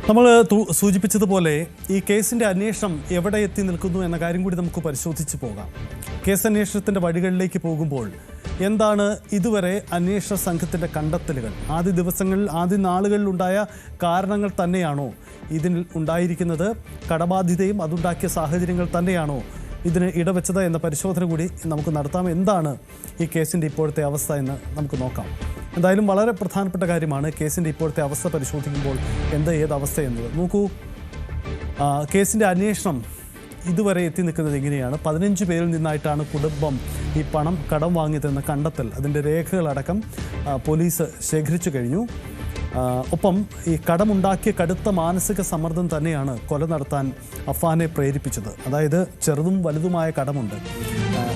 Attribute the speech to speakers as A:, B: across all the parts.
A: നമ്മൾ സൂചിപ്പിച്ചതുപോലെ ഈ കേസിൻ്റെ അന്വേഷണം എവിടെ എത്തി നിൽക്കുന്നു എന്ന കാര്യം കൂടി നമുക്ക് പരിശോധിച്ച് പോകാം. കേസ് അന്വേഷണത്തിൻ്റെ വഴികളിലേക്ക് പോകുമ്പോൾ എന്താണ് ഇതുവരെ അന്വേഷണ സംഘത്തിൻ്റെ കണ്ടെത്തലുകൾ? ആദ്യ ദിവസങ്ങളിൽ ആദ്യ നാളുകളിൽ ഉണ്ടായ കാരണങ്ങൾ തന്നെയാണോ ഇതിൽ ഉണ്ടായിരിക്കുന്നത്? കടബാധ്യതയും അതുണ്ടാക്കിയ സാഹചര്യങ്ങൾ തന്നെയാണോ ഇതിന് ഇടവെച്ചത് എന്ന പരിശോധന കൂടി നമുക്ക് നടത്താം. എന്താണ് ഈ കേസിൻ്റെ ഇപ്പോഴത്തെ അവസ്ഥ എന്ന് നമുക്ക് നോക്കാം. എന്തായാലും വളരെ പ്രധാനപ്പെട്ട കാര്യമാണ് കേസിൻ്റെ ഇപ്പോഴത്തെ അവസ്ഥ പരിശോധിക്കുമ്പോൾ ഏത് അവസ്ഥ എന്നത്. നോക്കൂ, കേസിൻ്റെ അന്വേഷണം ഇതുവരെ എത്തി നിൽക്കുന്നത് എങ്ങനെയാണ്? 15 പേരിൽ നിന്നായിട്ടാണ് കുടുംബം ഈ പണം കടം വാങ്ങിയതെന്ന കണ്ടെത്തൽ, അതിൻ്റെ രേഖകളടക്കം പോലീസ് ശേഖരിച്ചു കഴിഞ്ഞു. ഒപ്പം ഈ കടമുണ്ടാക്കിയ കടുത്ത മാനസിക സമ്മർദ്ദം തന്നെയാണ് കൊല നടത്താൻ അഫാനെ പ്രേരിപ്പിച്ചത്. അതായത് ചെറുതും വലുതുമായ കടമുണ്ട്.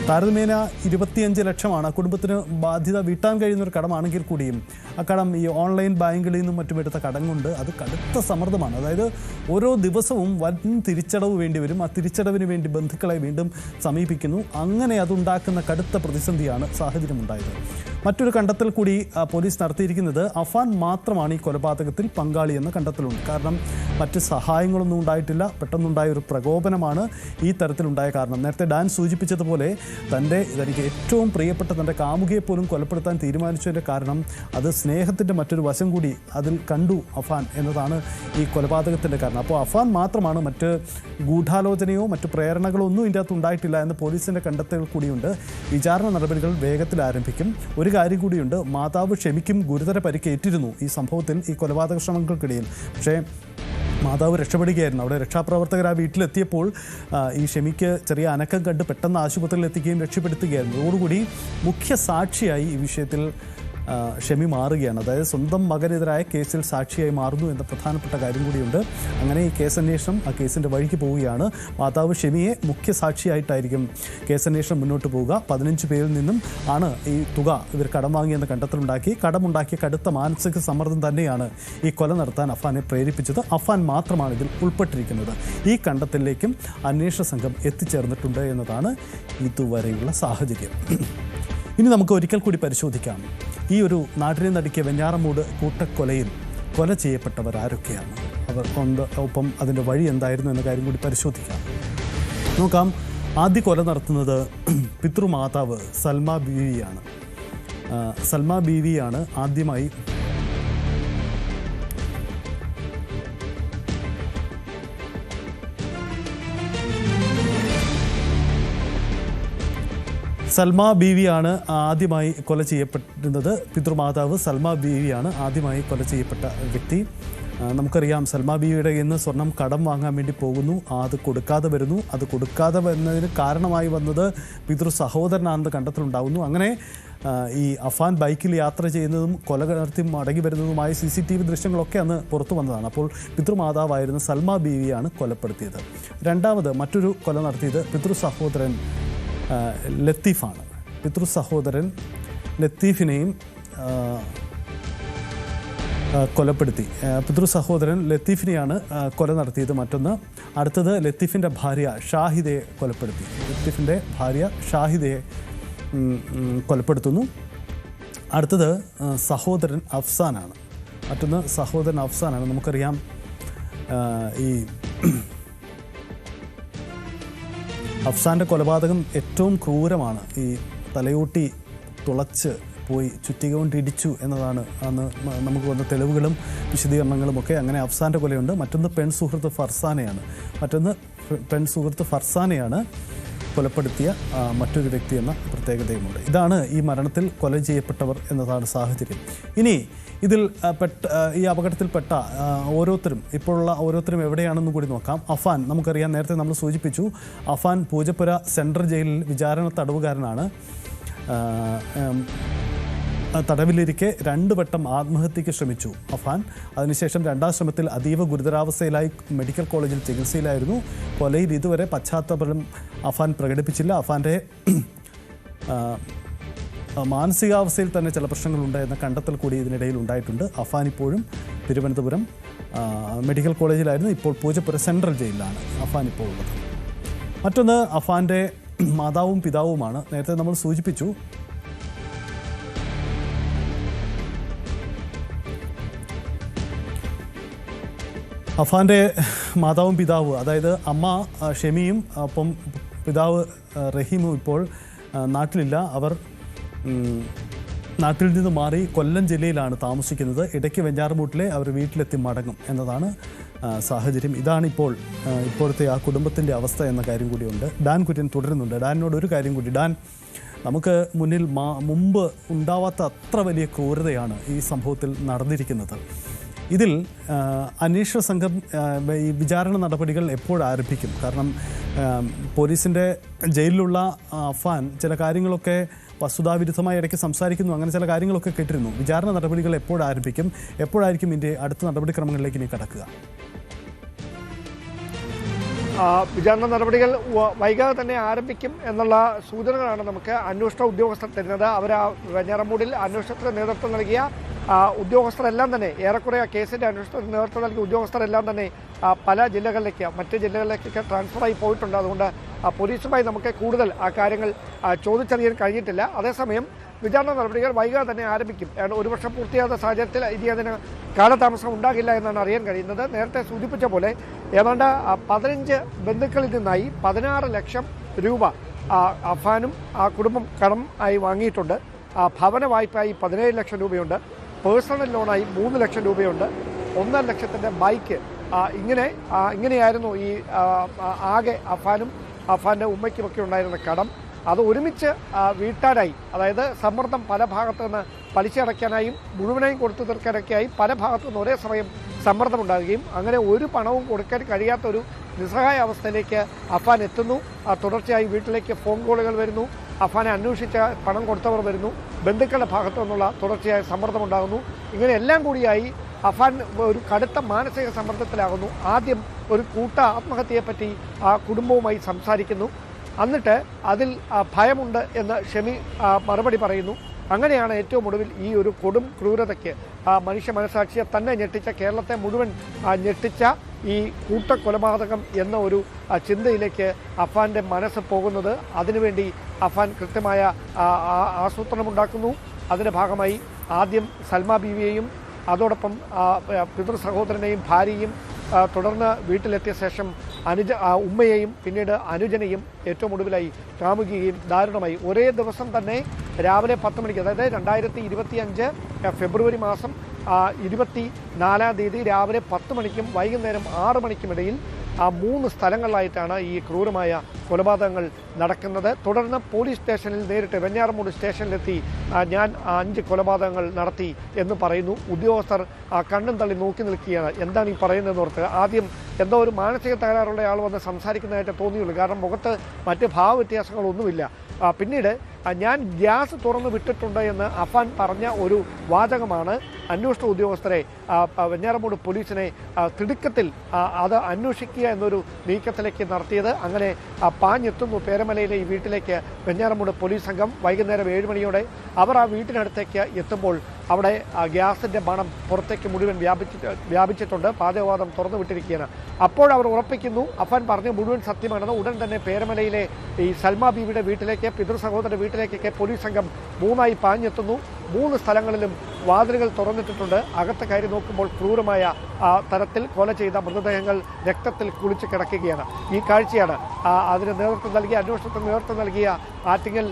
A: താരതമ്യേന 25 ലക്ഷമാണ് കുടുംബത്തിന് ബാധ്യത വീട്ടാൻ കഴിയുന്നൊരു കടമാണെങ്കിൽ കൂടിയും ആ കടം ഈ ഓൺലൈൻ ബാങ്കുകളിൽ നിന്നും മറ്റും എടുത്ത കടം കൊണ്ട് അത് കടുത്ത സമ്മർദ്ദമാണ്. അതായത് ഓരോ ദിവസവും വൻ തിരിച്ചടവ് വേണ്ടി വരും. ആ തിരിച്ചടവിന് വേണ്ടി ബന്ധുക്കളെ വീണ്ടും സമീപിക്കുന്നു. അങ്ങനെ അതുണ്ടാക്കുന്ന കടുത്ത പ്രതിസന്ധിയാണ് സാഹചര്യമുണ്ടായത്. മറ്റൊരു കണ്ടെത്തൽ കൂടി പോലീസ് നടത്തിയിരിക്കുന്നത് അഫാൻ മാത്രമാണ് ഈ കൊലപാതകത്തിൽ പങ്കാളി എന്ന കണ്ടെത്തലുണ്ട്. കാരണം മറ്റ് സഹായങ്ങളൊന്നും ഉണ്ടായിട്ടില്ല. പെട്ടെന്നുണ്ടായ ഒരു പ്രകോപനമാണ് ഈ തരത്തിലുണ്ടായ കാരണം. നേരത്തെ ഡാൻ സൂചിപ്പിച്ചതുപോലെ തനിക്ക് ഏറ്റവും പ്രിയപ്പെട്ട തൻ്റെ കാമുകിയെ പോലും കൊലപ്പെടുത്താൻ തീരുമാനിച്ചതിൻ്റെ കാരണം അത് സ്നേഹത്തിൻ്റെ മറ്റൊരു വശം കൂടി അതിൽ കണ്ടു അഫാൻ എന്നതാണ് ഈ കൊലപാതകത്തിൻ്റെ കാരണം. അപ്പോൾ അഫാൻ മാത്രമാണ്, മറ്റ് ഗൂഢാലോചനയോ മറ്റ് പ്രേരണകളോ ഒന്നും ഇതിൻ്റെ അകത്ത് ഉണ്ടായിട്ടില്ല എന്ന് പോലീസിൻ്റെ കണ്ടെത്തൽ കൂടിയുണ്ട്. വിചാരണ നടപടികൾ വേഗത്തിൽ ആരംഭിക്കും. ഒരു കാര്യം കൂടിയുണ്ട്, മാതാവ് ഷെമിക്കും ഗുരുതര പരിക്കേറ്റിരുന്നു ഈ സംഭവത്തിൽ, ഈ കൊലപാതക ശ്രമങ്ങൾക്കിടയിൽ. പക്ഷേ മാതാവ് രക്ഷപ്പെടുകയായിരുന്നു. അവിടെ രക്ഷാപ്രവർത്തകർ ആ വീട്ടിലെത്തിയപ്പോൾ ഈ ഷെമിക്ക് ചെറിയ അനക്കം കണ്ട് പെട്ടെന്ന് ആശുപത്രിയിൽ എത്തിക്കുകയും രക്ഷപ്പെടുത്തുകയായിരുന്നു. അതോടുകൂടി മുഖ്യ സാക്ഷിയായി ഈ വിഷയത്തിൽ ഷെമി മാറുകയാണ്. അതായത് സ്വന്തം മകനെതിരായ കേസിൽ സാക്ഷിയായി മാറുന്നു എന്ന പ്രധാനപ്പെട്ട കാര്യം കൂടിയുണ്ട്. അങ്ങനെ ഈ കേസന്വേഷണം ആ കേസിൻ്റെ വഴിക്ക് പോവുകയാണ്. മാതാവ് ഷെമിയെ മുഖ്യ സാക്ഷിയായിട്ടായിരിക്കും കേസന്വേഷണം മുന്നോട്ട് പോവുക. 15 പേരിൽ നിന്നും ആണ് ഈ തുക ഇവർ കടം വാങ്ങിയെന്ന കണ്ടെത്തലുണ്ടാക്കി. കടമുണ്ടാക്കിയ കടുത്ത മാനസിക സമ്മർദ്ദം തന്നെയാണ് ഈ കൊല നടത്താൻ അഫാനെ പ്രേരിപ്പിച്ചത്. അഫാൻ മാത്രമാണ് ഇതിൽ ഉൾപ്പെട്ടിരിക്കുന്നത്. ഈ കണ്ടെത്തലിലേക്കും അന്വേഷണ സംഘം എത്തിച്ചേർന്നിട്ടുണ്ട് എന്നതാണ് ഇതുവരെയുള്ള സാഹചര്യം. ഇനി നമുക്ക് ഒരിക്കൽ കൂടി പരിശോധിക്കാം, ഈ ഒരു നാട്ടിനെ നടുക്കിയ വെഞ്ഞാറമൂട് കൂട്ടക്കൊലയിൽ കൊല ചെയ്യപ്പെട്ടവർ ആരൊക്കെയാണ്, അവർ ഒപ്പം അതിൻ്റെ വഴി എന്തായിരുന്നു എന്ന കാര്യം കൂടി പരിശോധിക്കാം. നോക്കാം. ആദ്യ കൊല നടത്തുന്നത് പിതൃമാതാവ് സൽമ ബീവിയാണ്. സൽമ ബീവിയാണ് ആദ്യമായി സൽമ ബീവിയാണ് ആദ്യമായി കൊല ചെയ്യപ്പെടുന്നത്. പിതൃമാതാവ് സൽമ ബീവിയാണ് ആദ്യമായി കൊല ചെയ്യപ്പെട്ട വ്യക്തി. നമുക്കറിയാം, സൽമ ബീവിയുടെ ഇന്ന് സ്വർണം കടം വാങ്ങാൻ വേണ്ടി പോകുന്നു. അത് കൊടുക്കാതെ വരുന്നു. അത് കൊടുക്കാതെ വരുന്നതിന് കാരണമായി വന്നത് പിതൃ സഹോദരനാണെന്ന് കണ്ടെത്തലുണ്ടാകുന്നു. അങ്ങനെ ഈ അഫാൻ ബൈക്കിൽ യാത്ര ചെയ്യുന്നതും കൊല നടത്തി മടങ്ങി വരുന്നതുമായ CCTV ദൃശ്യങ്ങളൊക്കെ അന്ന് പുറത്തു വന്നതാണ്. അപ്പോൾ പിതൃമാതാവായിരുന്ന സൽമ ബീവിയാണ് കൊലപ്പെടുത്തിയത്. രണ്ടാമത് മറ്റൊരു കൊല നടത്തിയത് പിതൃ സഹോദരൻ ലത്തീഫാണ്. പിതൃ സഹോദരൻ ലത്തീഫിനെയും കൊലപ്പെടുത്തി. പിതൃ സഹോദരൻ ലത്തീഫിനെയാണ് കൊല നടത്തിയത്. മറ്റൊന്ന്, അടുത്തത് ലത്തീഫിൻ്റെ ഭാര്യ ഷാഹിദയെ കൊലപ്പെടുത്തി. ലത്തീഫിൻ്റെ ഭാര്യ ഷാഹിദയെ കൊലപ്പെടുത്തുന്നു. അടുത്തത് സഹോദരൻ അഫ്സാനാണ്. മറ്റൊന്ന് സഹോദരൻ അഫ്സാനാണ്. നമുക്കറിയാം, ഈ അഫ്സാൻ്റെ കൊലപാതകം ഏറ്റവും ക്രൂരമാണ്. ഈ തലയോട്ടി തുളച്ച് പോയി ചുറ്റിക കൊണ്ട് ഇടിച്ചു എന്നതാണ് അന്ന് നമുക്ക് വന്ന തെളിവുകളും വിശദീകരണങ്ങളും ഒക്കെ. അങ്ങനെ അഫ്സാൻ്റെ കൊലയുണ്ട്. മറ്റൊന്ന് പെൺസുഹൃത്ത് ഫർസാനെയാണ് കൊലപ്പെടുത്തിയ മറ്റൊരു വ്യക്തി എന്ന പ്രത്യേകതയുമുണ്ട്. ഇതാണ് ഈ മരണത്തിൽ കൊല ചെയ്യപ്പെട്ടവർ എന്നതാണ് സാഹചര്യം. ഇനി ഇതിൽ ഈ അപകടത്തിൽപ്പെട്ട ഇപ്പോഴുള്ള ഓരോരുത്തരും എവിടെയാണെന്നും കൂടി നോക്കാം. അഫാൻ, നമുക്കറിയാം, നേരത്തെ നമ്മൾ സൂചിപ്പിച്ചു, അഫാൻ പൂജപ്പുര സെൻട്രൽ ജയിലിൽ വിചാരണ തടവുകാരനാണ്. തടവിലിരിക്കെ 2 വട്ടം ആത്മഹത്യയ്ക്ക് ശ്രമിച്ചു അഫാൻ. അതിനുശേഷം 2ാം ശ്രമത്തിൽ അതീവ ഗുരുതരാവസ്ഥയിലായി മെഡിക്കൽ കോളേജിൽ ചികിത്സയിലായിരുന്നു. കൊലയിൽ ഇതുവരെ പശ്ചാത്തലം അഫാൻ പ്രകടിപ്പിച്ചില്ല. അഫാൻ്റെ മാനസികാവസ്ഥയിൽ തന്നെ ചില പ്രശ്നങ്ങളുണ്ട് എന്ന കണ്ടെത്തൽ കൂടി ഇതിനിടയിൽ ഉണ്ടായിട്ടുണ്ട്. അഫാൻ ഇപ്പോഴും തിരുവനന്തപുരം മെഡിക്കൽ കോളേജിലായിരുന്നു. ഇപ്പോൾ പൂജപ്പുര സെൻട്രൽ ജയിലിലാണ് അഫാൻ ഇപ്പോൾ ഉള്ളത്. മറ്റൊന്ന് അഫാൻ്റെ മാതാവും പിതാവുമാണ്. നേരത്തെ നമ്മൾ സൂചിപ്പിച്ചു, അഫാൻ്റെ മാതാവും പിതാവും, അതായത് അമ്മ ഷെമിയും ഒപ്പം പിതാവ് റഹീമും ഇപ്പോൾ നാട്ടിലില്ല. അവർ നാട്ടിൽ നിന്ന് മാറി കൊല്ലം ജില്ലയിലാണ് താമസിക്കുന്നത്. ഇടയ്ക്ക് വെഞ്ഞാറമൂട്ടിലെ അവർ വീട്ടിലെത്തി മടങ്ങും എന്നതാണ് സാഹചര്യം. ഇതാണിപ്പോൾ ഇപ്പോഴത്തെ ആ കുടുംബത്തിൻ്റെ അവസ്ഥ എന്ന കാര്യം കൂടിയുണ്ട്. ഡാൻ കുര്യൻ തുടരുന്നുണ്ട്. ഡാനിനോട് ഒരു കാര്യം കൂടി. ഡാൻ, നമുക്ക് മുന്നിൽ മുമ്പ് ഉണ്ടാവാത്ത അത്ര വലിയ ക്രൂരതയാണ് ഈ സംഭവത്തിൽ നടന്നിരിക്കുന്നത്. ഇതിൽ അന്വേഷണ സംഘം ഈ വിചാരണ നടപടികൾ എപ്പോഴാരംഭിക്കും? കാരണം പോലീസിൻ്റെ ജയിലിലുള്ള അഫാൻ ചില കാര്യങ്ങളൊക്കെ വസ്തുതാവിരുദ്ധമായി ഇടയ്ക്ക് സംസാരിക്കുന്നു, അങ്ങനെ ചില കാര്യങ്ങളൊക്കെ കേട്ടിരുന്നു. വിചാരണ നടപടികൾ എപ്പോഴാരംഭിക്കും? എപ്പോഴായിരിക്കും ഇതിൻ്റെ അടുത്ത നടപടിക്രമങ്ങളിലേക്ക് ഇനി കടക്കുക?
B: വിചാരണ നടപടികൾ വൈകാതെ തന്നെ ആരംഭിക്കും എന്നുള്ള സൂചനകളാണ് നമുക്ക് അന്വേഷണ ഉദ്യോഗസ്ഥർ തരുന്നത്. അവർ വെഞ്ഞാറമൂടിൽ അന്വേഷണത്തിന് നേതൃത്വം നൽകിയ ഉദ്യോഗസ്ഥരെല്ലാം തന്നെ, ഏറെക്കുറെ കേസിൻ്റെ അന്വേഷണത്തിന് നേതൃത്വം നൽകിയ ഉദ്യോഗസ്ഥരെല്ലാം തന്നെ പല ജില്ലകളിലേക്ക്, മറ്റ് ജില്ലകളിലേക്കൊക്കെ ട്രാൻസ്ഫറായി പോയിട്ടുണ്ട്. അതുകൊണ്ട് പോലീസുമായി നമുക്ക് കൂടുതൽ ആ കാര്യങ്ങൾ ചോദിച്ചറിയാൻ കഴിഞ്ഞിട്ടില്ല. അതേസമയം വിചാരണ നടപടികൾ വൈകാതെ തന്നെ ആരംഭിക്കും. ഒരു വർഷം പൂർത്തിയാകുന്ന സാഹചര്യത്തിൽ ഇനി അതിന് കാലതാമസം ഉണ്ടാകില്ല എന്നാണ് അറിയാൻ കഴിയുന്നത്. നേരത്തെ സൂചിപ്പിച്ച പോലെ ഏതാണ്ട് 15 ബന്ധുക്കളിൽ നിന്നായി 16 ലക്ഷം രൂപ അഫാനും ആ കുടുംബം കടം ആയി വാങ്ങിയിട്ടുണ്ട്. ഭവന വായ്പയായി 17 ലക്ഷം രൂപയുണ്ട്. പേഴ്സണൽ ലോണായി 3 ലക്ഷം രൂപയുണ്ട്. 1.5 ലക്ഷത്തിൻ്റെ ബൈക്ക്. ഇങ്ങനെയായിരുന്നു ഈ ആകെ അഫാനും അഫാൻ്റെ ഉമ്മയ്ക്കുമൊക്കെ ഉണ്ടായിരുന്ന കടം. അത് ഒരുമിച്ച് വീട്ടാനായി, അതായത് സമ്മർദ്ദം പല ഭാഗത്തു നിന്ന് പലിശ അടയ്ക്കാനായും മുഴുവനായും കൊടുത്തു തീർക്കാനൊക്കെയായി പല ഭാഗത്തു നിന്ന് ഒരേ സമയം സമ്മർദ്ദമുണ്ടാകുകയും അങ്ങനെ ഒരു പണവും കൊടുക്കാൻ കഴിയാത്തൊരു നിസ്സഹായ അവസ്ഥയിലേക്ക് അഫാൻ എത്തുന്നു. തുടർച്ചയായി വീട്ടിലേക്ക് ഫോൺ കോളുകൾ വരുന്നു. അഫാനെ അന്വേഷിച്ച പണം കൊടുത്തവർ വരുന്നു. ബന്ധുക്കളുടെ ഭാഗത്തു നിന്നുള്ള തുടർച്ചയായ സമ്മർദ്ദമുണ്ടാകുന്നു. ഇങ്ങനെ എല്ലാം കൂടിയായി അഫാൻ ഒരു കടുത്ത മാനസിക സമ്മർദ്ദത്തിലാകുന്നു. ആദ്യം ഒരു കൂട്ട ആത്മഹത്യയെപ്പറ്റി ആ കുടുംബവുമായി സംസാരിക്കുന്നു. എന്നിട്ട് അതിൽ ഭയമുണ്ട് എന്ന് ഷെമി മറുപടി പറയുന്നു. അങ്ങനെയാണ് ഏറ്റവും ഒടുവിൽ ഈ ഒരു കൊടും ക്രൂരതയ്ക്ക് മനുഷ്യ മനസാക്ഷിയെ തന്നെ ഞെട്ടിച്ച, കേരളത്തെ മുഴുവൻ ഞെട്ടിച്ച ഈ കൂട്ടക്കൊലപാതകം എന്ന ഒരു ചിന്തയിലേക്ക് അഫാൻ്റെ മനസ്സ് പോകുന്നത്. അതിനുവേണ്ടി അഫാൻ കൃത്യമായ ആസൂത്രണമുണ്ടാക്കുന്നു. അതിൻ്റെ ഭാഗമായി ആദ്യം സൽമ ബീവിയെയും അതോടൊപ്പം പിതൃ സഹോദരനെയും ഭാര്യയും, തുടർന്ന് വീട്ടിലെത്തിയ ശേഷം ഉമ്മയെയും പിന്നീട് അനുജനെയും ഏറ്റവും ഒടുവിലായി കാമുകിയെയും ദാരുണമായി ഒരേ ദിവസം തന്നെ രാവിലെ 10 മണിക്ക്, അതായത് 2025 ഫെബ്രുവരി മാസം 24-ാം തീയതി രാവിലെ 10 മണിക്കും വൈകുന്നേരം 6 മണിക്കുമിടയിൽ 3 സ്ഥലങ്ങളിലായിട്ടാണ് ഈ ക്രൂരമായ കൊലപാതകങ്ങൾ നടക്കുന്നത്. തുടർന്ന് പോലീസ് സ്റ്റേഷനിൽ നേരിട്ട് വെഞ്ഞാറമൂട് സ്റ്റേഷനിലെത്തി ഞാൻ 5 കൊലപാതകങ്ങൾ നടത്തി എന്ന് പറയുന്നു. ഉദ്യോഗസ്ഥർ കണ്ണും തള്ളി നോക്കി നിൽക്കുകയാണ്. എന്താണ് ഈ പറയുന്നതെന്ന് ഓർത്ത്. ആദ്യം എന്തോ ഒരു മാനസിക തകരാറുള്ള ആൾ വന്ന് സംസാരിക്കുന്നതായിട്ട് തോന്നിയുള്ളൂ. കാരണം മുഖത്ത് മറ്റ് ഭാവവ്യത്യാസങ്ങളൊന്നുമില്ല. പിന്നീട് ഞാൻ ഗ്യാസ് തുറന്നു വിട്ടിട്ടുണ്ട് എന്ന് അഫാൻ പറഞ്ഞ ഒരു വാചകമാണ് അന്വേഷണ ഉദ്യോഗസ്ഥരെ, വെഞ്ഞാറമൂട് പോലീസിനെ തിടുക്കത്തിൽ അത് അന്വേഷിക്കുക എന്നൊരു നീക്കത്തിലേക്ക് നടത്തിയത്. അങ്ങനെ പാഞ്ഞെത്തുന്നു പേരമലയിലെ ഈ വീട്ടിലേക്ക് വെഞ്ഞാറമൂട് പോലീസ് സംഘം. വൈകുന്നേരം 7 മണിയോടെ അവർ ആ വീട്ടിനടുത്തേക്ക് എത്തുമ്പോൾ അവിടെ ഗ്യാസിൻ്റെ മണം പുറത്തേക്ക് മുഴുവൻ വ്യാപിച്ചിട്ടുണ്ട്. പാചകവാതം തുറന്നു വിട്ടിരിക്കുകയാണ്. അപ്പോഴവർ ഉറപ്പിക്കുന്നു അഫാൻ പറഞ്ഞ മുഴുവൻ സത്യമാണെന്ന്. ഉടൻ തന്നെ പേരമലയിലെ ഈ സൽമ ബീവിയുടെ വീട്ടിലേക്ക്, പിതൃ സഹോദരൻ്റെ വീട്ടിലേക്കൊക്കെ പോലീസ് സംഘം 3ആയി പാഞ്ഞെത്തുന്നു. 3 സ്ഥലങ്ങളിലും വാതിലുകൾ തുറന്നിട്ടിട്ടുണ്ട്. അകത്ത് കയറി നോക്കുമ്പോൾ ക്രൂരമായ തരത്തിൽ കൊല ചെയ്ത മൃതദേഹങ്ങൾ രക്തത്തിൽ കുളിച്ച് കിടക്കുകയാണ്. ഈ കാഴ്ചയാണ് അതിന് നേതൃത്വം നൽകിയ, അന്വേഷണത്തിന് നേതൃത്വം നൽകിയ ആറ്റിങ്ങൽ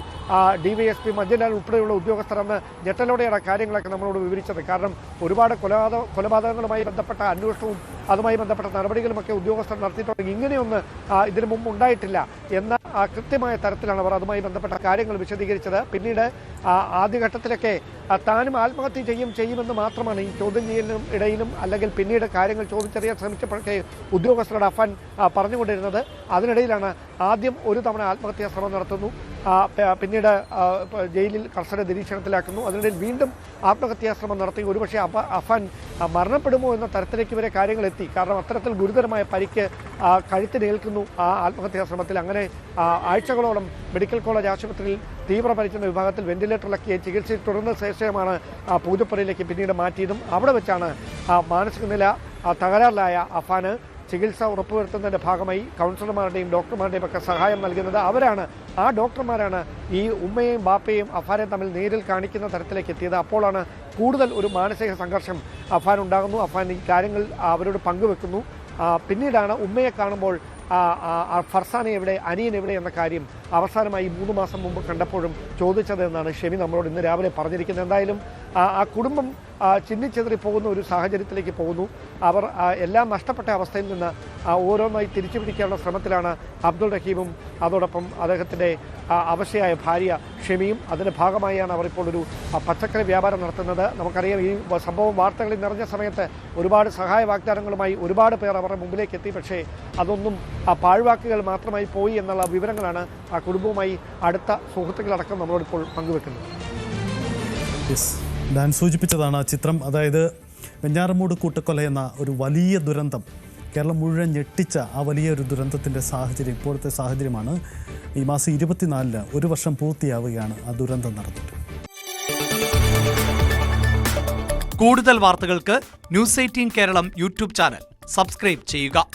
B: DYSP മഞ്ജുലാൽ ഉൾപ്പെടെയുള്ള ഉദ്യോഗസ്ഥർ അന്ന് ഞെട്ടലോടെയാണ് കാര്യങ്ങളൊക്കെ നമ്മളോട് വിവരിച്ചത്. കാരണം ഒരുപാട് കൊലപാതകങ്ങളുമായി ബന്ധപ്പെട്ട അന്വേഷണവും അതുമായി ബന്ധപ്പെട്ട നടപടികളുമൊക്കെ ഉദ്യോഗസ്ഥർ നടത്തിയിട്ടുണ്ടെങ്കിൽ ഇങ്ങനെയൊന്ന് ഇതിനു മുമ്പ് ഉണ്ടായിട്ടില്ല എന്ന കൃത്യമായ തരത്തിലാണ് അവർ അതുമായി ബന്ധപ്പെട്ട കാര്യങ്ങൾ വിശദീകരിച്ചത്. പിന്നീട് ആദ്യഘട്ടത്തിലൊക്കെ താനും ആത്മഹത്യ ചെയ്യുമെന്ന് മാത്രമാണ് ഈ ചോദ്യം ചെയ്യലിനും ഇടയിലും അല്ലെങ്കിൽ പിന്നീട് കാര്യങ്ങൾ ചോദിച്ചറിയാൻ ശ്രമിച്ചപ്പോഴൊക്കെ ഉദ്യോഗസ്ഥരുടെ അഫാൻ പറഞ്ഞുകൊണ്ടിരുന്നത്. അതിനിടയിലാണ് ആദ്യം ഒരു തവണ ആത്മഹത്യാ ശ്രമം നടത്തുന്നു, പിന്നീട് ജയിലിൽ കർശന നിരീക്ഷണത്തിലാക്കുന്നു. അതിനിടയിൽ വീണ്ടും ആത്മഹത്യാ ശ്രമം നടത്തി. ഒരുപക്ഷെ അഫാൻ മരണപ്പെടുമോ എന്ന തരത്തിലേക്ക് വരെ കാര്യങ്ങൾ എത്തി. കാരണം അത്തരത്തിൽ ഗുരുതരമായ പരിക്ക് കഴുത്തിനേൽക്കുന്നു ആ ആത്മഹത്യാ ശ്രമത്തിൽ. അങ്ങനെ ആഴ്ചകളോളം മെഡിക്കൽ കോളേജ് ആശുപത്രിയിൽ തീവ്രപരിചരണ വിഭാഗത്തിൽ വെന്റിലേറ്ററിലൊക്കെ ചികിത്സയിൽ തുടർന്ന ശേഷമാണ് പൂജപ്പുരയിലേക്ക് പിന്നീട് മാറ്റിയതും. അവിടെ വെച്ചാണ് മാനസിക നില തകരാറിലായ അഫാന് ചികിത്സ ഉറപ്പുവരുത്തുന്നതിൻ്റെ ഭാഗമായി കൗൺസിലർമാരുടെയും ഡോക്ടർമാരുടെയും ഒക്കെ സഹായം നൽകുന്നത് അവരാണ്. ആ ഡോക്ടർമാരാണ് ഈ ഉമ്മയെയും ബാപ്പയെയും അഫാനെയും തമ്മിൽ നേരിൽ കാണിക്കുന്ന തരത്തിലേക്ക് എത്തിയത്. അപ്പോഴാണ് കൂടുതൽ ഒരു മാനസിക സംഘർഷം അഫാൻ ഉണ്ടാകുന്നു. അഫാൻ ഈ കാര്യങ്ങൾ അവരോട് പങ്കുവെക്കുന്നു. പിന്നീടാണ് ഉമ്മയെ കാണുമ്പോൾ ഫർസാന എവിടെ, അനിയൻ എവിടെ എന്ന കാര്യം അവസാനമായി 3 മാസം മുമ്പ് കണ്ടപ്പോഴും ചോദിച്ചത് എന്നാണ് ഷെമി നമ്മളോട് ഇന്ന് രാവിലെ പറഞ്ഞിരിക്കുന്നത്. എന്തായാലും ആ കുടുംബം ചിന്നിച്ചെതറി പോകുന്ന ഒരു സാഹചര്യത്തിലേക്ക് പോകുന്നു. അവർ എല്ലാം നഷ്ടപ്പെട്ട അവസ്ഥയിൽ നിന്ന് ഓരോന്നായി തിരിച്ചു പിടിക്കാനുള്ള ശ്രമത്തിലാണ് അബ്ദുൾ റഹീമും അതോടൊപ്പം അദ്ദേഹത്തിൻ്റെ അവശയായ ഭാര്യ ഷെമിയും. അതിൻ്റെ ഭാഗമായാണ് അവർ ഇപ്പോൾ ഒരു പച്ചക്കറി വ്യാപാരം നടത്തുന്നത്. നമുക്കറിയാം, ഈ സംഭവം വാർത്തകളിൽ നിറഞ്ഞ സമയത്ത് ഒരുപാട് സഹായ വാഗ്ദാനങ്ങളുമായി ഒരുപാട് പേർ അവരുടെ മുമ്പിലേക്ക് എത്തി. പക്ഷേ അതൊന്നും പാഴ്വാക്കുകൾ മാത്രമായി പോയി എന്നുള്ള വിവരങ്ങളാണ് ആ കുടുംബവുമായി അടുത്ത സുഹൃത്തുക്കളടക്കം നമ്മളോടിപ്പോൾ പങ്കുവെക്കുന്നത്.
A: ഡാൻ സൂചിപ്പിച്ചതാണ് ആ ചിത്രം. അതായത് വെഞ്ഞാറമൂട് കൂട്ടക്കൊല എന്ന ഒരു വലിയ ദുരന്തം, കേരളം മുഴുവൻ ഞെട്ടിച്ച ആ വലിയൊരു ദുരന്തത്തിൻ്റെ സാഹചര്യം, ഇപ്പോഴത്തെ സാഹചര്യമാണ്. ഈ മാസം 24-ന് 1 വർഷം പൂർത്തിയാവുകയാണ് ആ ദുരന്തം നടന്നിട്ട്.
C: കൂടുതൽ വാർത്തകൾക്ക് News 18 Keralam YouTube channel subscribe ചെയ്യുക.